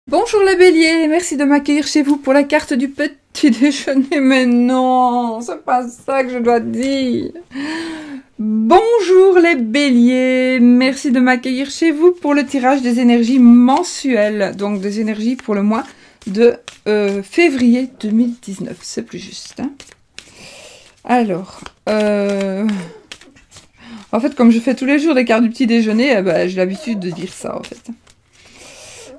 Bonjour les béliers, merci de m'accueillir chez vous pour la carte du petit déjeuner. Mais non, c'est pas ça que je dois dire. Bonjour les béliers, merci de m'accueillir chez vous pour le tirage des énergies mensuelles. Donc des énergies pour le mois de février 2019, c'est plus juste. Hein. Alors, en fait comme je fais tous les jours des cartes du petit déjeuner, j'ai l'habitude de dire ça en fait.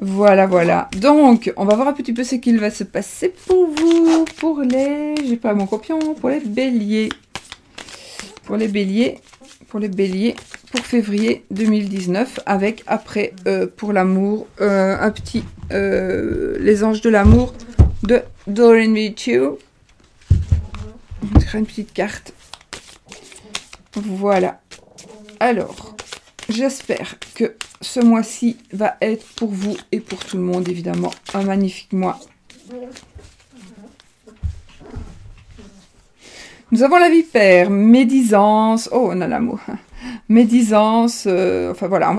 Voilà, voilà. Donc, on va voir un petit peu ce qu'il va se passer pour vous, pour les... J'ai pas mon copion, pour les béliers. Pour les béliers, pour février 2019, avec, après, pour l'amour, un petit... les anges de l'amour de Doreen Virtue. On dirait une petite carte. Voilà. Alors... J'espère que ce mois-ci va être pour vous et pour tout le monde, évidemment, un magnifique mois. Nous avons la vipère, médisance. Oh, on a l'amour. Médisance. Enfin, voilà,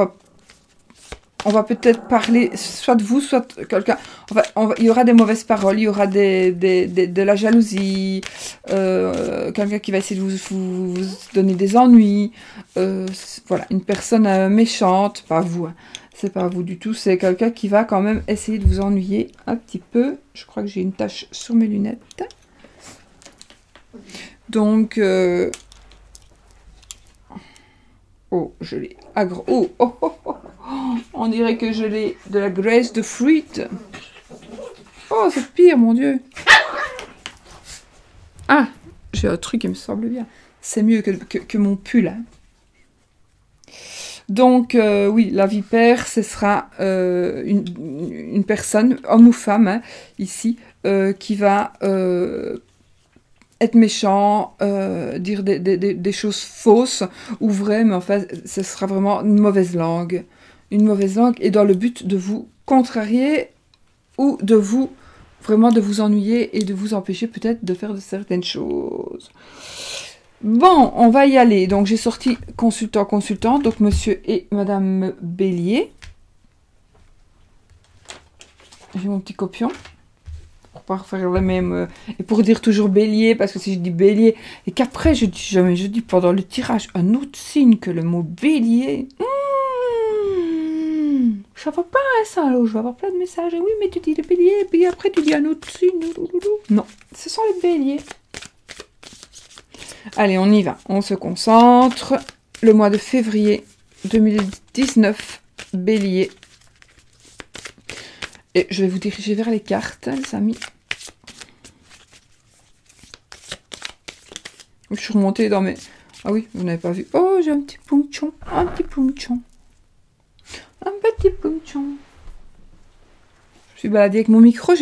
on va peut-être parler, soit de vous, soit de quelqu'un. Il y aura des mauvaises paroles, il y aura de la jalousie, quelqu'un qui va essayer de vous donner des ennuis. Voilà, une personne méchante, pas vous, hein. C'est pas vous du tout, c'est quelqu'un qui va quand même essayer de vous ennuyer un petit peu. Je crois que j'ai une tache sur mes lunettes. Donc, oh, je l'ai agro. Oh, oh, oh, oh. On dirait que je l'ai de la graisse de fruit. Oh, c'est pire, mon Dieu. Ah, j'ai un truc qui me semble bien. C'est mieux que mon pull. Hein. Donc, oui, la vipère, ce sera une personne, homme ou femme, hein, ici, qui va être méchant, dire des choses fausses ou vraies, mais en fait, ce sera vraiment une mauvaise langue. Une mauvaise langue, et dans le but de vous contrarier ou de vous, vraiment de vous ennuyer et de vous empêcher peut-être de faire de certaines choses. Bon, on va y aller. Donc, j'ai sorti consultant, donc monsieur et madame Bélier. J'ai mon petit copion. Pour pas faire le même... et pour dire toujours bélier, parce que si je dis bélier, et qu'après je dis jamais, je dis pendant le tirage un autre signe que le mot bélier... ça va pas, hein, ça, alors je vais avoir plein de messages. Oui, mais tu dis le bélier, et puis après tu dis un autre signe. Non, ce sont les béliers. Allez, on y va. On se concentre. Le mois de février 2019, bélier. Et je vais vous diriger vers les cartes, les amis. Je suis remontée dans mes... Ah oui, vous n'avez pas vu. Oh, j'ai un petit punchon. Un petit punchon. Un petit punchon. Je suis baladée avec mon micro.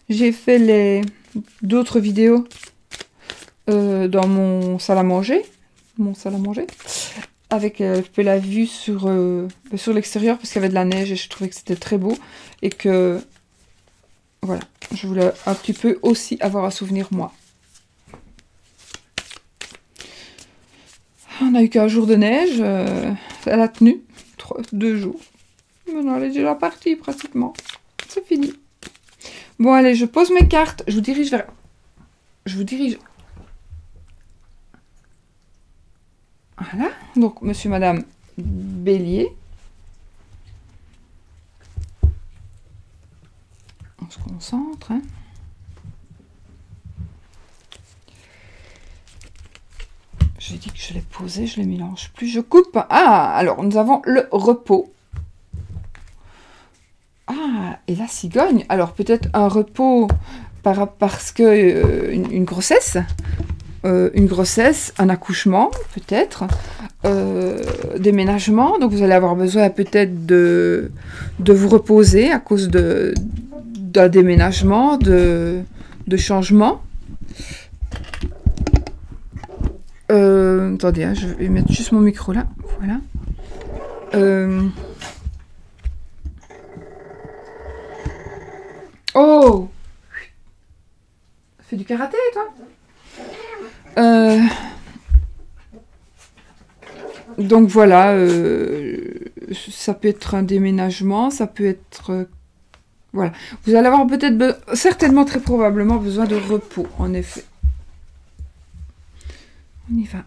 J'ai fait d'autres vidéos dans mon salle à manger. Avec la vue sur l'extérieur parce qu'il y avait de la neige et je trouvais que c'était très beau. Et que, voilà, je voulais un petit peu aussi avoir un souvenir, moi. On n'a eu qu'un jour de neige. Elle a tenu 2 jours. Maintenant, elle est déjà partie, pratiquement. C'est fini. Bon, allez, je pose mes cartes. Je vous dirige vers... Voilà. Donc, monsieur, madame Bélier. On se concentre, hein. J'ai dit que je l'ai posé, je les mélange plus. Je coupe. Ah, alors, nous avons le repos. Ah, et la cigogne. Alors, peut-être un repos parce que une grossesse. Une grossesse, un accouchement, peut-être. Déménagement. Donc, vous allez avoir besoin peut-être de vous reposer à cause d'un déménagement, de changement. Attendez, hein, je vais mettre juste mon micro là. Voilà. Oh! Fais du karaté, toi? Donc voilà, ça peut être un déménagement, ça peut être Voilà. Vous allez avoir peut-être, certainement, très probablement besoin de repos, en effet. On y va.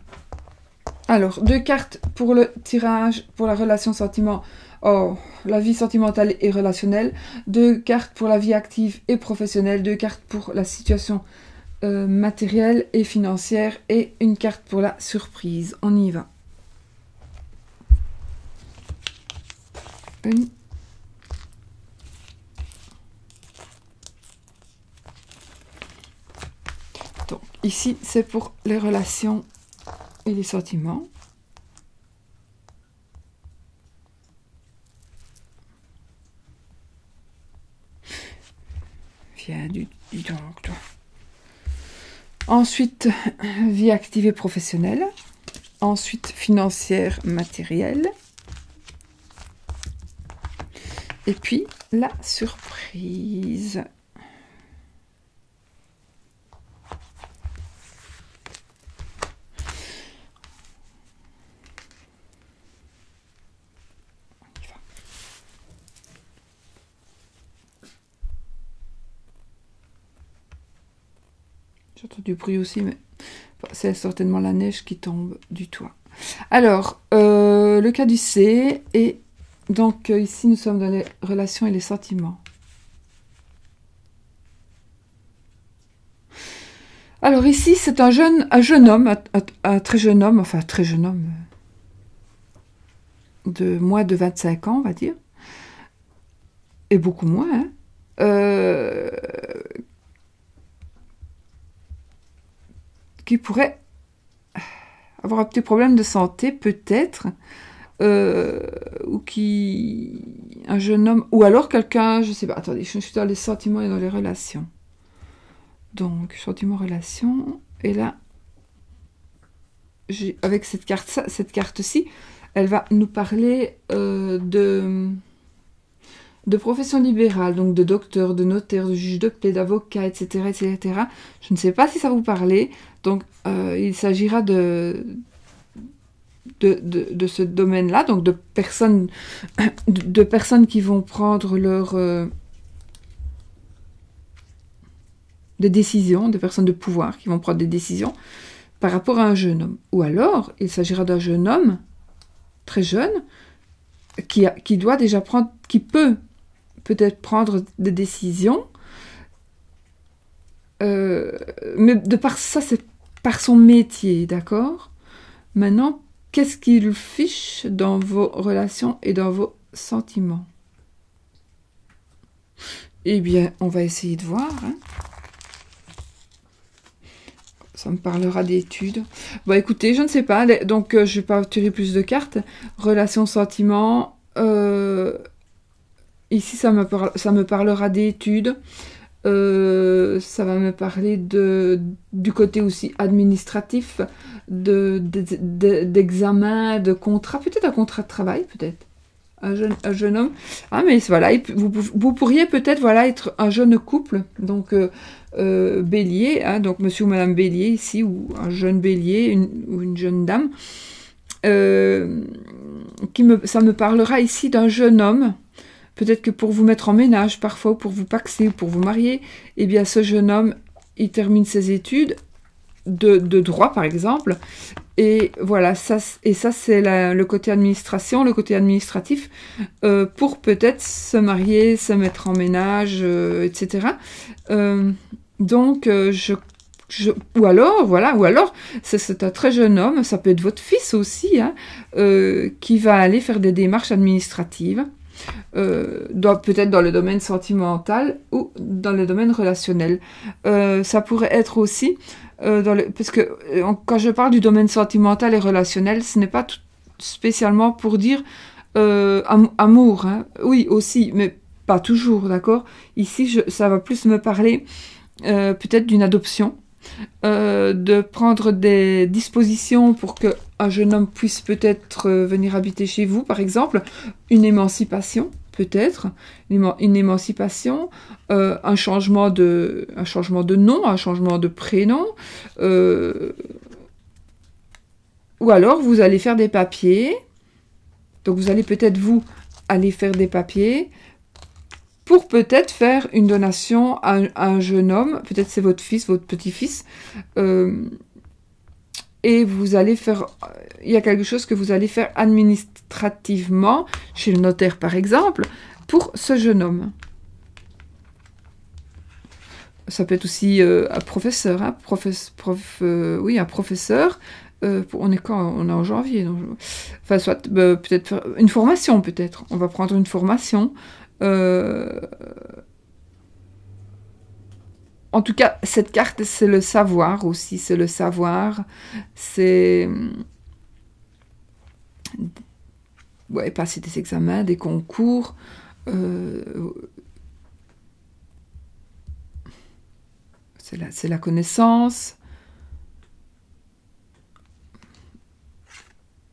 Alors, 2 cartes pour le tirage, pour la relation sentiment. Oh, la vie sentimentale et relationnelle. 2 cartes pour la vie active et professionnelle. 2 cartes pour la situation matérielle et financière. Et une carte pour la surprise. On y va. 1. Donc, ici, c'est pour les relations et les sentiments. Viens du donc, toi. Ensuite, vie active et professionnelle. Ensuite, financière, matérielle. Et puis, la surprise. J'entends du bruit aussi, mais c'est certainement la neige qui tombe du toit. Alors, le cas du C, et donc ici nous sommes dans les relations et les sentiments. Alors ici, c'est un jeune homme, un très jeune homme, enfin très jeune homme, de moins de 25 ans, on va dire, et beaucoup moins, hein, qui pourrait avoir un petit problème de santé, peut-être, ou un jeune homme, ou alors quelqu'un, je sais pas, attendez, je suis dans les sentiments et dans les relations. Donc, sentiments, relations, et là, avec cette carte-ci, elle va nous parler de profession libérale, donc de docteur, de notaire, de juge de paix, d'avocat, etc., etc. Je ne sais pas si ça vous parlait. Donc, il s'agira de ce domaine-là, donc de personnes qui vont prendre des décisions, des personnes de pouvoir qui vont prendre des décisions par rapport à un jeune homme. Ou alors, il s'agira d'un jeune homme très jeune qui doit déjà prendre, qui peut peut-être prendre des décisions, mais de par ça, c'est par son métier, d'accord? Maintenant, qu'est-ce qu'il fiche dans vos relations et dans vos sentiments? Eh bien, on va essayer de voir. Hein. Ça me parlera d'études. Bon, écoutez, je ne sais pas. Donc, je ne vais pas tirer plus de cartes. Relations, sentiments. Ici, ça me parlera d'études. Ça va me parler du côté aussi administratif, d'examen, de contrat. Peut-être un contrat de travail, peut-être. Un jeune homme. Ah, mais voilà, vous pourriez peut-être voilà, être un jeune couple. Donc, bélier, hein, donc monsieur ou madame bélier ici, ou un jeune bélier, ou une jeune dame. Ça me parlera ici d'un jeune homme. Peut-être que pour vous mettre en ménage, parfois, ou pour vous paxer, ou pour vous marier, eh bien, ce jeune homme, il termine ses études de droit, par exemple. Et voilà, ça c'est le côté administration, le côté administratif, pour peut-être se marier, se mettre en ménage, etc. Donc, ou alors, c'est un très jeune homme, ça peut être votre fils aussi, hein, qui va aller faire des démarches administratives, peut-être dans le domaine sentimental ou dans le domaine relationnel. Ça pourrait être aussi, parce que quand je parle du domaine sentimental et relationnel, ce n'est pas spécialement pour dire amour, hein. Oui, aussi, mais pas toujours, d'accord? Ici, ça va plus me parler peut-être d'une adoption, de prendre des dispositions pour qu'un jeune homme puisse peut-être venir habiter chez vous, par exemple, une émancipation, peut-être, une émancipation, un changement de nom, un changement de prénom, ou alors vous allez faire des papiers, donc vous allez peut-être aller faire des papiers pour peut-être faire une donation à un jeune homme, peut-être c'est votre fils, votre petit-fils, et vous allez faire, il y a quelque chose que vous allez faire administrativement, chez le notaire par exemple, pour ce jeune homme. Ça peut être aussi un professeur, hein, oui, un professeur. On est quand? On est en janvier. Donc, enfin, soit peut-être faire une formation, peut-être. On va prendre une formation. En tout cas, cette carte, c'est le savoir aussi. C'est le savoir. C'est... Ouais, passer des examens, des concours. C'est la connaissance.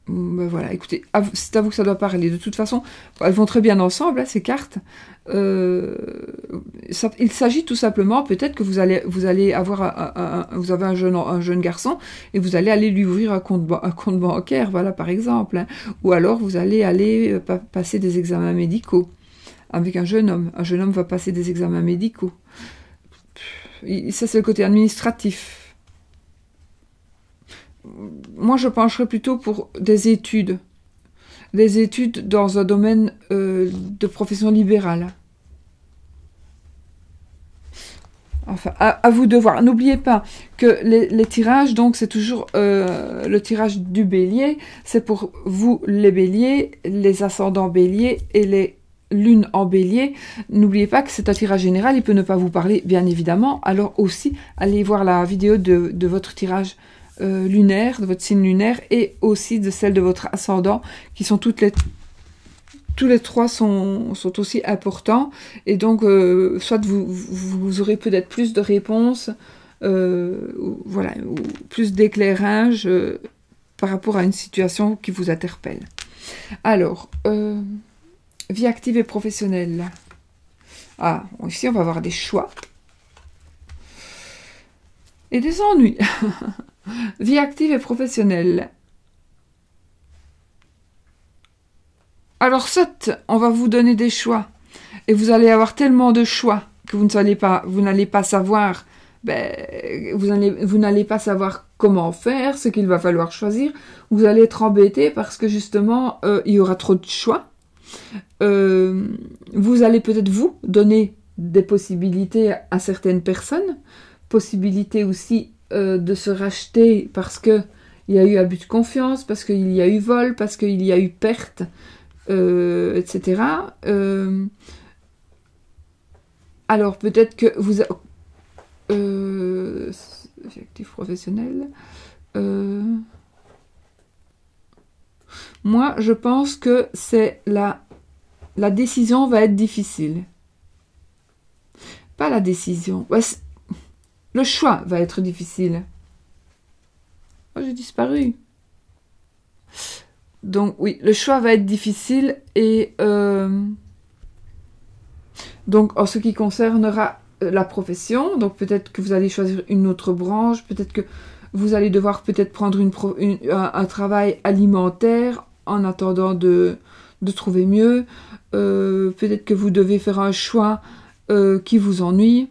Ben voilà, écoutez, c'est à vous que ça doit parler. De toute façon, elles vont très bien ensemble, hein, ces cartes. Il s'agit tout simplement, peut-être que vous allez avoir vous avez un jeune garçon et vous allez aller lui ouvrir un compte bancaire, voilà, par exemple. Hein. Ou alors vous allez aller passer des examens médicaux avec un jeune homme. Un jeune homme va passer des examens médicaux. Ça, c'est le côté administratif. Moi, je pencherais plutôt pour des études dans un domaine de profession libérale. Enfin, à vous de voir. N'oubliez pas que les tirages, donc, c'est toujours le tirage du bélier. C'est pour vous, les béliers, les ascendants béliers et les lunes en bélier. N'oubliez pas que c'est un tirage général. Il peut ne pas vous parler, bien évidemment. Alors aussi, allez voir la vidéo de votre tirage lunaire, de votre signe lunaire, et aussi de celle de votre ascendant, qui sont tous les trois sont aussi importants, et donc soit vous aurez peut-être plus de réponses, voilà, ou plus d'éclairage par rapport à une situation qui vous interpelle. Alors, vie active et professionnelle. Ah, ici on va avoir des choix et des ennuis. Vie active et professionnelle. Alors, soit on va vous donner des choix, et vous allez avoir tellement de choix que vous n'allez pas savoir, vous n'allez pas savoir comment faire, ce qu'il va falloir choisir. Vous allez être embêté parce que justement, il y aura trop de choix. Vous allez peut-être vous donner des possibilités à certaines personnes, possibilités aussi de se racheter parce que il y a eu abus de confiance, parce qu'il y a eu vol, parce qu'il y a eu perte, etc. Alors peut-être que vous... actif professionnel. Moi, je pense que c'est la décision va être difficile. Pas la décision. Ouais, le choix va être difficile. Oh, j'ai disparu. Donc oui, le choix va être difficile et donc en ce qui concernera la profession, donc peut-être que vous allez choisir une autre branche, peut-être que vous allez devoir peut-être prendre un travail alimentaire en attendant de trouver mieux, peut-être que vous devez faire un choix qui vous ennuie.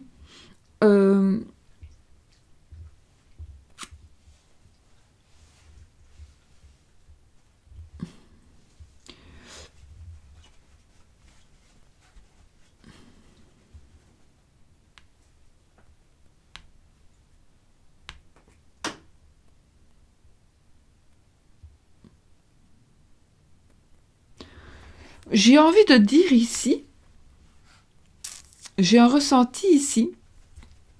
J'ai envie de dire ici, j'ai un ressenti ici,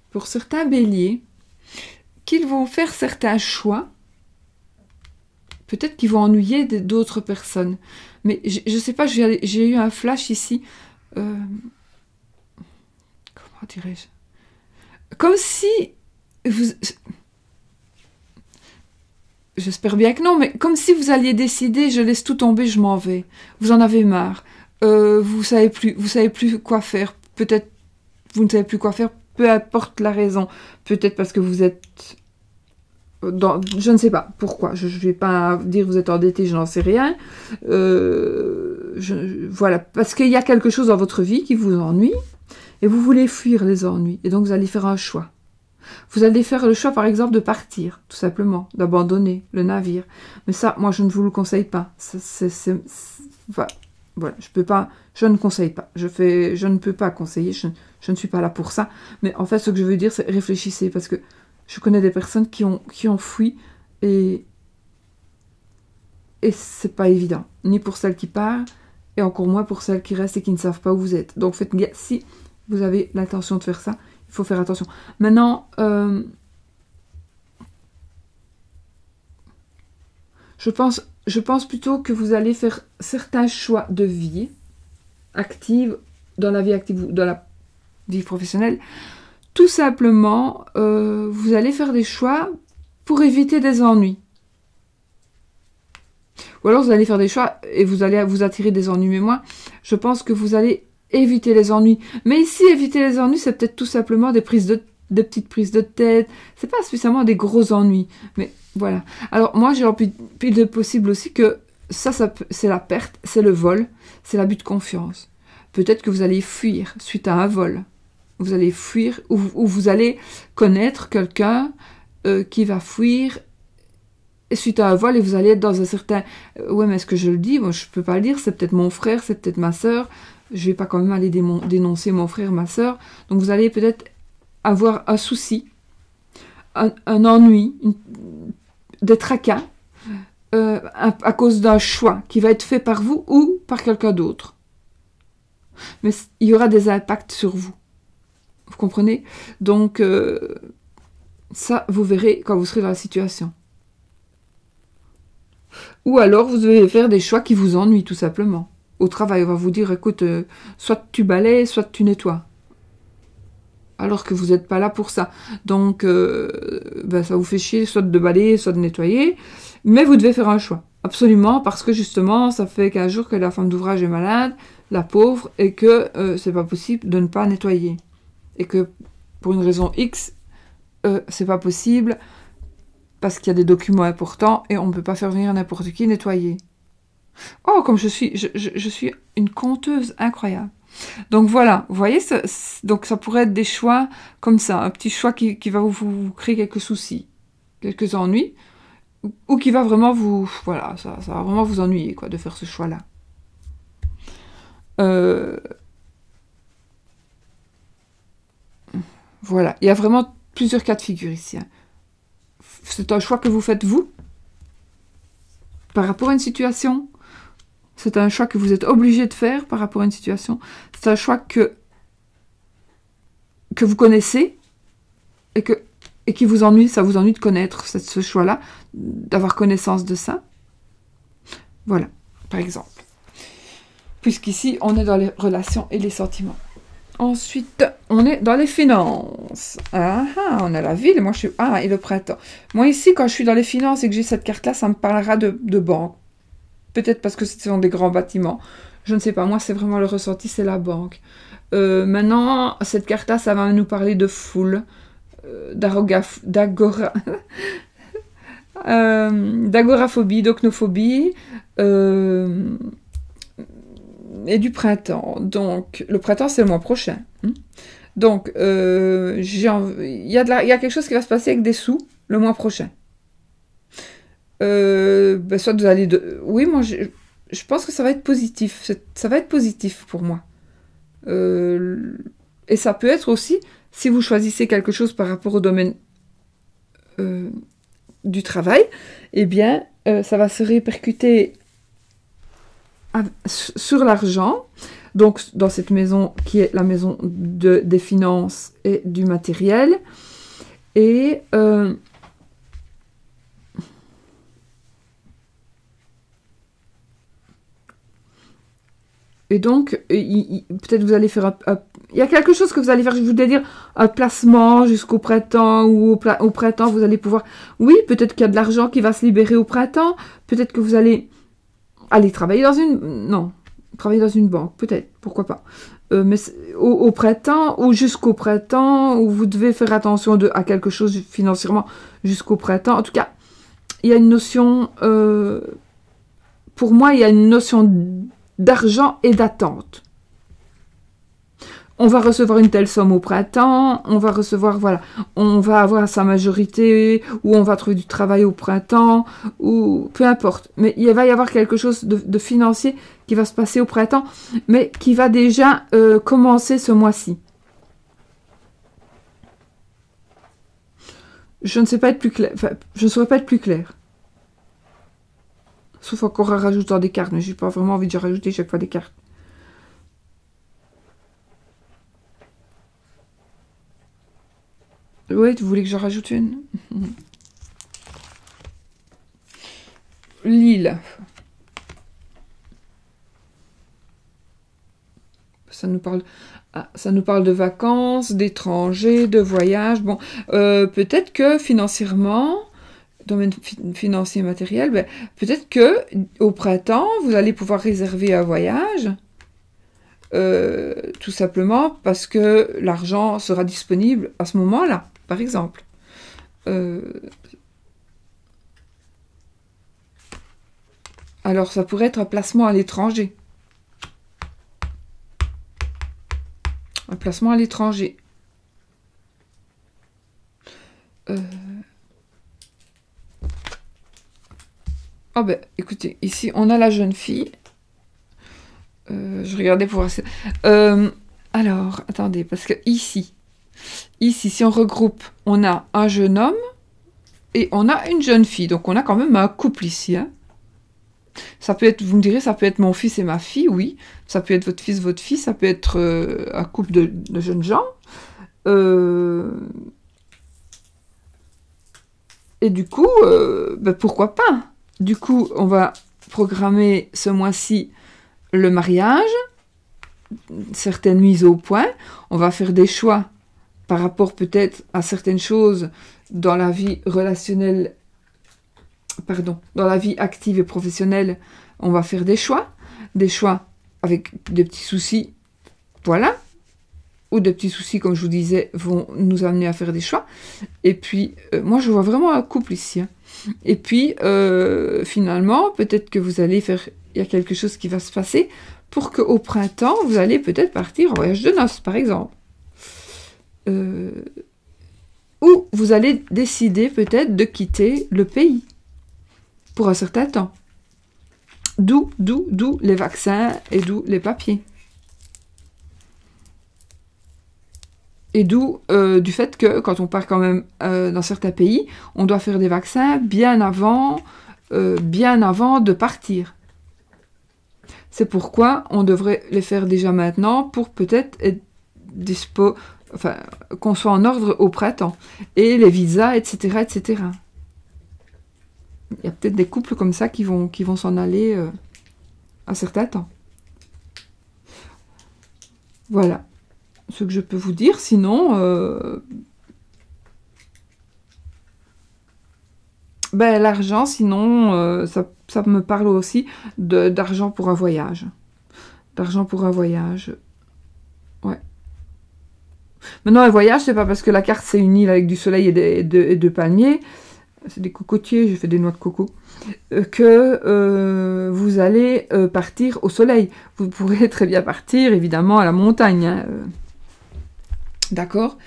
pour certains béliers, qu'ils vont faire certains choix, peut-être qu'ils vont ennuyer d'autres personnes. Mais je ne sais pas, j'ai eu un flash ici, comment dirais-je, comme si vous... J'espère bien que non, mais comme si vous alliez décider, je laisse tout tomber, je m'en vais. Vous en avez marre. Vous savez plus quoi faire. Peut-être vous ne savez plus quoi faire, peu importe la raison. Peut-être parce que vous êtes Je ne sais pas pourquoi. Je ne vais pas dire vous êtes endetté, je n'en sais rien. Voilà, parce qu'il y a quelque chose dans votre vie qui vous ennuie et vous voulez fuir les ennuis. Et donc vous allez faire un choix. Vous allez faire le choix, par exemple, de partir, tout simplement, d'abandonner le navire. Mais ça, moi, je ne vous le conseille pas. Voilà, je ne conseille pas. Je ne peux pas conseiller, je ne suis pas là pour ça. Mais en fait, ce que je veux dire, c'est réfléchissez, parce que je connais des personnes qui ont fui, et c'est pas évident. Ni pour celles qui partent, et encore moins pour celles qui restent et qui ne savent pas où vous êtes. Donc, si vous avez l'intention de faire ça, il faut faire attention. Maintenant, je pense plutôt que vous allez faire certains choix de vie active, dans la vie active ou dans la vie professionnelle. Tout simplement, vous allez faire des choix pour éviter des ennuis. Ou alors vous allez faire des choix et vous allez vous attirer des ennuis. Mais moi, je pense que vous allez éviter les ennuis. Mais ici, éviter les ennuis, c'est peut-être tout simplement des petites prises de tête. C'est pas spécialement des gros ennuis. Mais voilà. Alors moi, j'ai plus de possible aussi que ça c'est la perte, c'est le vol, c'est l'abus de confiance. Peut-être que vous allez fuir suite à un vol. Vous allez fuir ou vous allez connaître quelqu'un qui va fuir suite à un vol et vous allez être dans un certain... ouais, mais est-ce que je le dis? Moi, je peux pas le dire. C'est peut-être mon frère, c'est peut-être ma sœur. Je vais pas quand même aller dénoncer mon frère, ma sœur. Donc vous allez peut-être avoir un souci, un ennui, des tracas à cause d'un choix qui va être fait par vous ou par quelqu'un d'autre. Mais il y aura des impacts sur vous. Vous comprenez? Donc, ça, vous verrez quand vous serez dans la situation. Ou alors, vous devez faire des choix qui vous ennuient, tout simplement. Au travail, on va vous dire, écoute, soit tu balayes, soit tu nettoies. Alors que vous n'êtes pas là pour ça. Donc, ça vous fait chier soit de balayer, soit de nettoyer. Mais vous devez faire un choix. Absolument, parce que justement, ça fait 15 jours que la femme d'ouvrage est malade, la pauvre, et que c'est pas possible de ne pas nettoyer. Et que, pour une raison X, c'est pas possible, parce qu'il y a des documents importants, et on ne peut pas faire venir n'importe qui nettoyer. Oh, comme je suis une conteuse incroyable. Donc voilà, vous voyez, donc ça pourrait être des choix comme ça, un petit choix qui va vous créer quelques soucis, quelques ennuis, ou qui va vraiment vous... Voilà, ça va vraiment vous ennuyer, quoi, de faire ce choix-là. Voilà, il y a vraiment plusieurs cas de figure ici. Hein. C'est un choix que vous faites vous, par rapport à une situation. C'est un choix que vous êtes obligé de faire par rapport à une situation. C'est un choix que vous connaissez et qui vous ennuie. Ça vous ennuie de connaître ce choix-là, d'avoir connaissance de ça. Voilà, par exemple. Puisqu'ici, on est dans les relations et les sentiments. Ensuite, on est dans les finances. On a la ville. Moi, et le printemps. Moi, ici, quand je suis dans les finances et que j'ai cette carte-là, ça me parlera de banque. Peut-être parce que ce sont des grands bâtiments. Je ne sais pas. Moi, c'est vraiment le ressenti, c'est la banque. Maintenant, cette carte-là, ça va nous parler de foule, d'agoraphobie, d'ocnophobie, et du printemps. Donc, le printemps, c'est le mois prochain. Donc, il y a quelque chose qui va se passer avec des sous le mois prochain. Soit vous allez... Oui, moi, je pense que ça va être positif. Ça va être positif pour moi. Et ça peut être aussi, si vous choisissez quelque chose par rapport au domaine du travail, eh bien, ça va se répercuter sur l'argent, donc dans cette maison qui est la maison des finances et du matériel. Et donc, peut-être vous allez faire il y a quelque chose que vous allez faire, je voulais dire, un placement jusqu'au printemps, ou au printemps, vous allez pouvoir... Oui, peut-être qu'il y a de l'argent qui va se libérer au printemps, peut-être que vous allez aller travailler dans une... Non, travailler dans une banque, peut-être, pourquoi pas. mais au printemps ou jusqu'au printemps, où vous devez faire attention à quelque chose financièrement jusqu'au printemps. En tout cas, il y a une notion, pour moi, il y a une notion d'argent et d'attente. On va recevoir une telle somme au printemps, on va recevoir, voilà, on va avoir sa majorité, ou on va trouver du travail au printemps, ou peu importe. Mais il va y avoir quelque chose de financier qui va se passer au printemps, mais qui va déjà commencer ce mois-ci. Je ne sais pas être plus clair, enfin, je ne saurais pas être plus clair. Sauf encore en rajoutant des cartes, mais je n'ai pas vraiment envie de rajouter chaque fois des cartes. Oui, vous voulez que j'en rajoute une? Lille. Ça nous parle de vacances, d'étrangers, de voyages. Bon, peut-être que financièrement, domaine financier et matériel, ben, peut-être que au printemps, vous allez pouvoir réserver un voyage. Tout simplement parce que l'argent sera disponible à ce moment-là, par exemple. Alors, ça pourrait être un placement à l'étranger. Un placement à l'étranger. Ah ben, écoutez, ici, on a la jeune fille. Je regardais pour voir... alors, attendez, parce que ici, si on regroupe, on a un jeune homme et on a une jeune fille. Donc, on a quand même un couple ici. Hein. Ça peut être, vous me direz, ça peut être mon fils et ma fille, oui. Ça peut être votre fils, votre fille. Ça peut être un couple de jeunes gens. Et du coup, ben pourquoi pas? Du coup, on va programmer ce mois-ci le mariage, certaines mises au point. On va faire des choix par rapport peut-être à certaines choses dans la vie relationnelle, pardon, dans la vie active et professionnelle. On va faire des choix avec des petits soucis, voilà, ou des petits soucis, comme je vous disais, vont nous amener à faire des choix. Et puis, moi, je vois vraiment un couple ici. Hein. Et puis, finalement, peut-être que vous allez faire... Il y a quelque chose qui va se passer pour qu'au printemps, vous allez peut-être partir en voyage de noces, par exemple. Ou vous allez décider peut-être de quitter le pays pour un certain temps. D'où les vaccins et d'où les papiers. Et d'où du fait que quand on part quand même dans certains pays, on doit faire des vaccins bien avant de partir. C'est pourquoi on devrait les faire déjà maintenant pour peut-être être dispo, enfin, qu'on soit en ordre au printemps. Et les visas, etc., etc. Il y a peut-être des couples comme ça qui vont s'en aller à certains temps. Voilà ce que je peux vous dire. Sinon, ben, l'argent, sinon, ça me parle aussi d'argent pour un voyage. D'argent pour un voyage. Ouais. Maintenant, un voyage, c'est pas parce que la carte, c'est une île avec du soleil et de palmiers. C'est des cocotiers, j'ai fait des noix de coco. Que vous allez partir au soleil. Vous pourrez très bien partir, évidemment, à la montagne. Hein. D'accord ?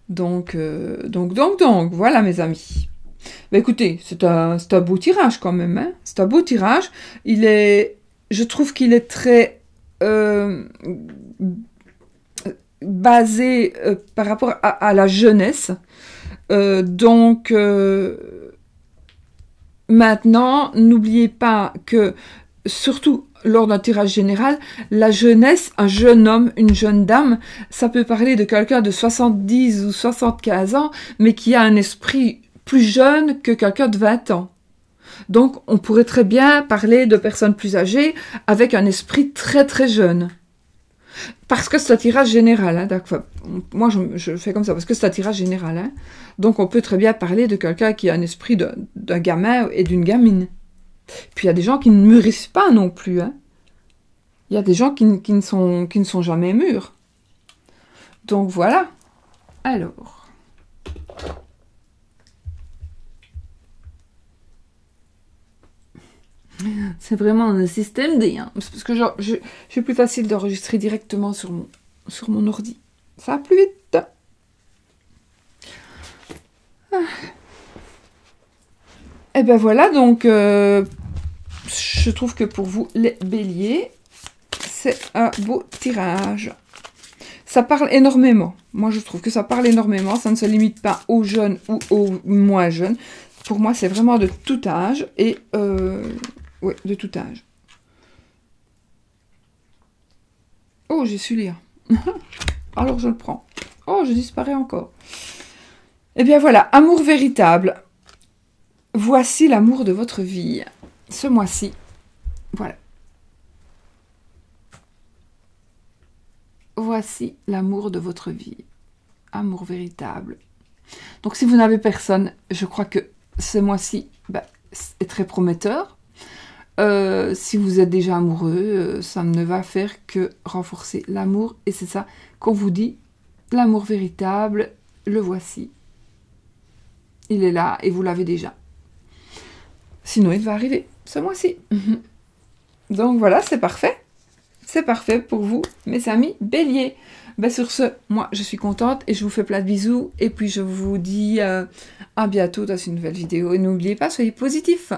Donc, voilà, mes amis. Bah, écoutez, c'est un beau tirage quand même. Hein. C'est un beau tirage. Je trouve qu'il est très basé par rapport à la jeunesse. Maintenant, n'oubliez pas que, surtout lors d'un tirage général, la jeunesse, un jeune homme, une jeune dame, ça peut parler de quelqu'un de 70 ou 75 ans, mais qui a un esprit plus jeune que quelqu'un de 20 ans. Donc, on pourrait très bien parler de personnes plus âgées avec un esprit très très jeune. Parce que c'est un tirage général. Hein, enfin, moi, je fais comme ça, parce que c'est un tirage général. Hein. Donc, on peut très bien parler de quelqu'un qui a un esprit d'un gamin et d'une gamine. Puis, il y a des gens qui ne mûrissent pas non plus. Hein. Il y a des gens qui ne sont jamais mûrs. Donc voilà. Alors. C'est vraiment un système D. Hein. Parce que c'est plus facile d'enregistrer directement sur mon ordi. Ça va plus vite. Ah. Et ben voilà, donc je trouve que pour vous, les béliers, c'est un beau tirage. Ça parle énormément. Moi, je trouve que ça parle énormément. Ça ne se limite pas aux jeunes ou aux moins jeunes. Pour moi, c'est vraiment de tout âge. Et oui, de tout âge. Oh, j'ai su lire. Alors, je le prends. Oh, je disparais encore. Eh bien, voilà. Amour véritable. Voici l'amour de votre vie. Ce mois-ci. Voilà. Voici l'amour de votre vie. Amour véritable. Donc, si vous n'avez personne, je crois que ce mois-ci est très prometteur. Si vous êtes déjà amoureux, ça ne va faire que renforcer l'amour. Et c'est ça qu'on vous dit. L'amour véritable, le voici. Il est là et vous l'avez déjà. Sinon, il va arriver ce mois-ci. Donc voilà, c'est parfait. C'est parfait pour vous, mes amis béliers. Ben sur ce, moi, je suis contente et je vous fais plein de bisous. Et puis, je vous dis à bientôt dans une nouvelle vidéo. Et n'oubliez pas, soyez positifs.